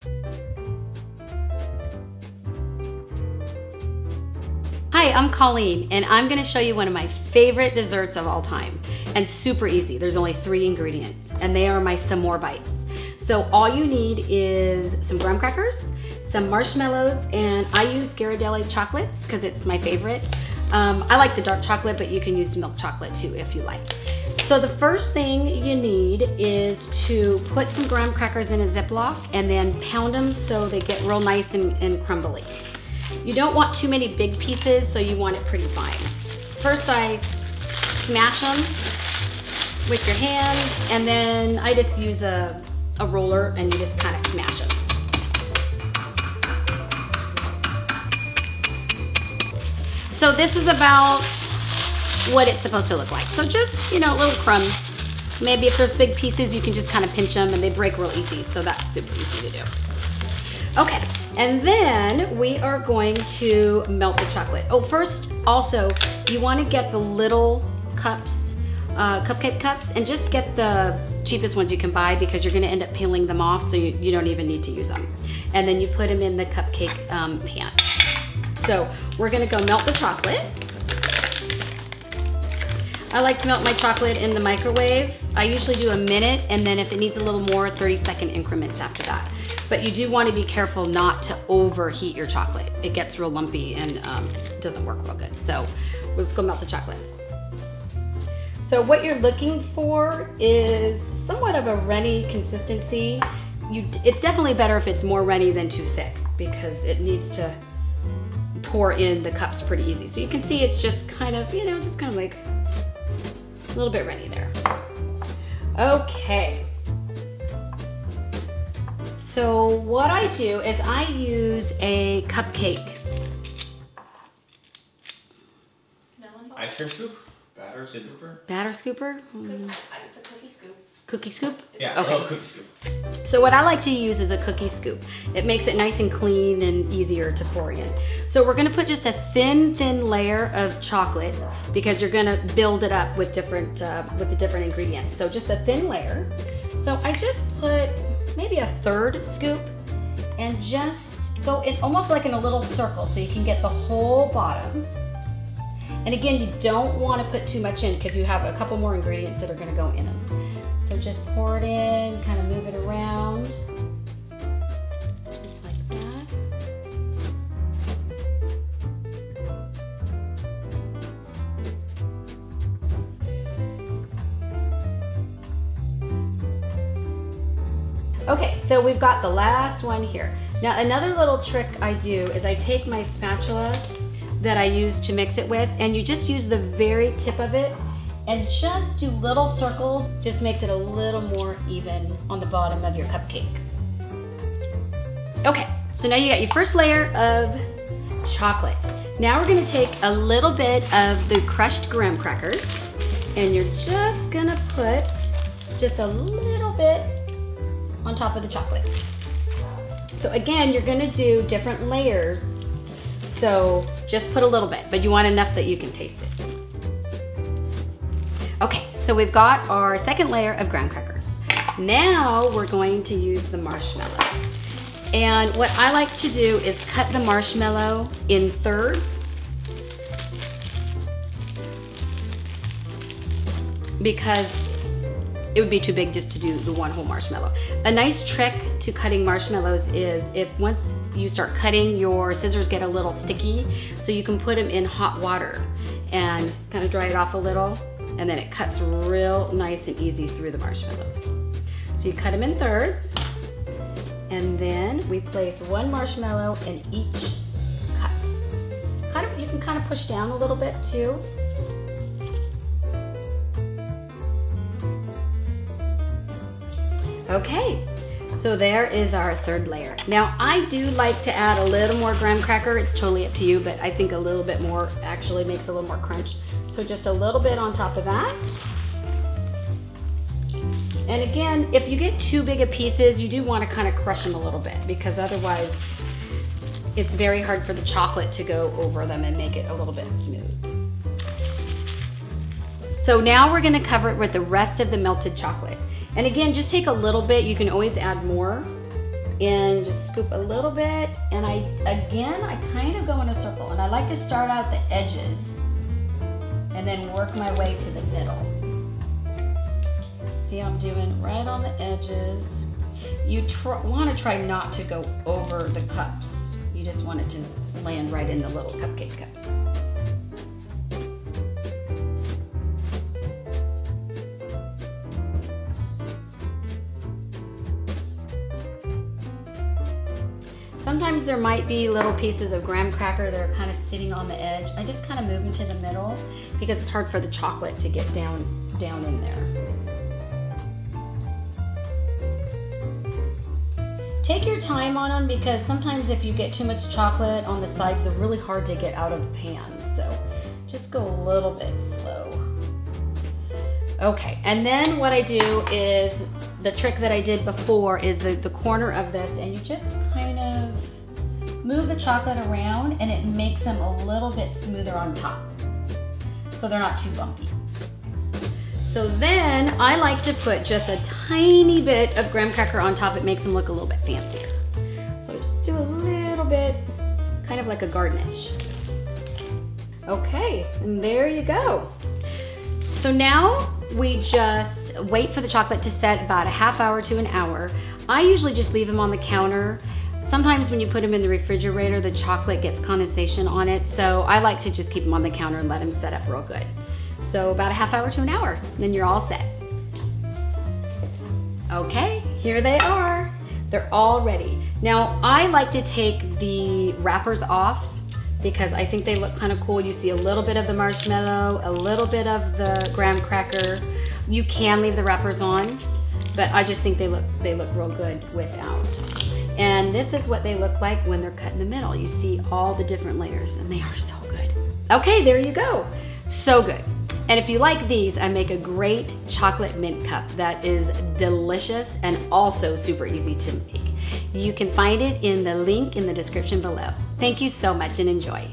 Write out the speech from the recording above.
Hi, I'm Colleen, and I'm gonna show you one of my favorite desserts of all time. And super easy, there's only 3 ingredients, and they are my s'more bites. So all you need is some graham crackers, some marshmallows, and I use Ghirardelli chocolates because it's my favorite. I like the dark chocolate, but you can use milk chocolate too if you like. So the first thing you need is to put some graham crackers in a Ziploc and then pound them so they get real nice and crumbly. You don't want too many big pieces, so you want it pretty fine. First I smash them with your hands, and then I just use a roller and you just kind of smash them. So this is about what it's supposed to look like. So just, little crumbs. Maybe if there's big pieces, you can just kind of pinch them and they break real easy, so that's super easy to do. Okay, and then we are going to melt the chocolate. Oh, first, also, you want to get the little cups, cupcake cups, and just get the cheapest ones you can buy because you're going to end up peeling them off, so you don't even need to use them. And then you put them in the cupcake pan. So we're going to go melt the chocolate. I like to melt my chocolate in the microwave. I usually do a minute, and then if it needs a little more, 30-second increments after that. But you do want to be careful not to overheat your chocolate. It gets real lumpy and doesn't work real good. So let's go melt the chocolate. So what you're looking for is somewhat of a runny consistency. It's definitely better if it's more runny than too thick because it needs to pour in the cups pretty easy. So you can see it's just kind of, just kind of like a little bit runny there. Okay. So what I do is I use a cupcake. Ice cream scoop? Batter scooper? Batter scooper? It's a cookie scoop. Cookie scoop? Yeah, okay. Cookie scoop. So what I like to use is a cookie scoop. It makes it nice and clean and easier to pour in. So we're gonna put just a thin layer of chocolate because you're gonna build it up with the different ingredients. So just a thin layer. So I just put maybe a 1/3 scoop and just go in almost like in a little circle so you can get the whole bottom. And again, you don't want to put too much in because you have a couple more ingredients that are going to go in them. So just pour it in, kind of move it around, just like that. Okay, so we've got the last one here. Now another little trick I do is I take my spatula that I use to mix it with, and you just use the very tip of it and just do little circles. Just makes it a little more even on the bottom of your cupcake. Okay, so now you got your first layer of chocolate. Now we're gonna take a little bit of the crushed graham crackers, and you're just gonna put just a little bit on top of the chocolate. So again, you're gonna do different layers. So just put a little bit, but you want enough that you can taste it. Okay, so we've got our second layer of graham crackers. Now we're going to use the marshmallows. And what I like to do is cut the marshmallow in 3rds because it would be too big just to do the one whole marshmallow. A nice trick to cutting marshmallows is if once you start cutting, your scissors get a little sticky, so you can put them in hot water and kind of dry it off a little, and then it cuts real nice and easy through the marshmallows. So you cut them in 3rds, and then we place 1 marshmallow in each cut. You can kind of push down a little bit too. Okay, so there is our 3rd layer. Now I do like to add a little more graham cracker. It's totally up to you, but I think a little bit more actually makes a little more crunch. So just a little bit on top of that. And again, if you get too big of pieces, you do want to kind of crush them a little bit because otherwise it's very hard for the chocolate to go over them and make it a little bit smooth. So now we're going to cover it with the rest of the melted chocolate. And again, just take a little bit. You can always add more. and just scoop a little bit. And I kind of go in a circle, and I like to start out the edges and then work my way to the middle. See how I'm doing right on the edges. You want to try not to go over the cups. You just want it to land right in the little cupcake cups. Sometimes there might be little pieces of graham cracker that are kind of sitting on the edge. I just kind of move them to the middle because it's hard for the chocolate to get down in there. Take your time on them because sometimes if you get too much chocolate on the sides, they're really hard to get out of the pan. So just go a little bit slow. Okay, and then what I do is, the trick that I did before is the corner of this, and you just kind of move the chocolate around and it makes them a little bit smoother on top. So they're not too bumpy. So then I like to put just a tiny bit of graham cracker on top. It makes them look a little bit fancier. So just do a little bit, kind of like a garnish. Okay, and there you go. So now we just wait for the chocolate to set about a half hour to an hour. I usually just leave them on the counter. Sometimes when you put them in the refrigerator, the chocolate gets condensation on it. So I like to just keep them on the counter and let them set up real good. So about a half hour to an hour, then you're all set. Okay, here they are. They're all ready. Now I like to take the wrappers off because I think they look kind of cool. You see a little bit of the marshmallow, a little bit of the graham cracker. You can leave the wrappers on, but I just think they look real good without. And this is what they look like when they're cut in the middle. You see all the different layers, and they are so good. Okay, there you go. So good. And if you like these, I make a great chocolate mint cup that is delicious and also super easy to make. You can find it in the link in the description below. Thank you so much and enjoy.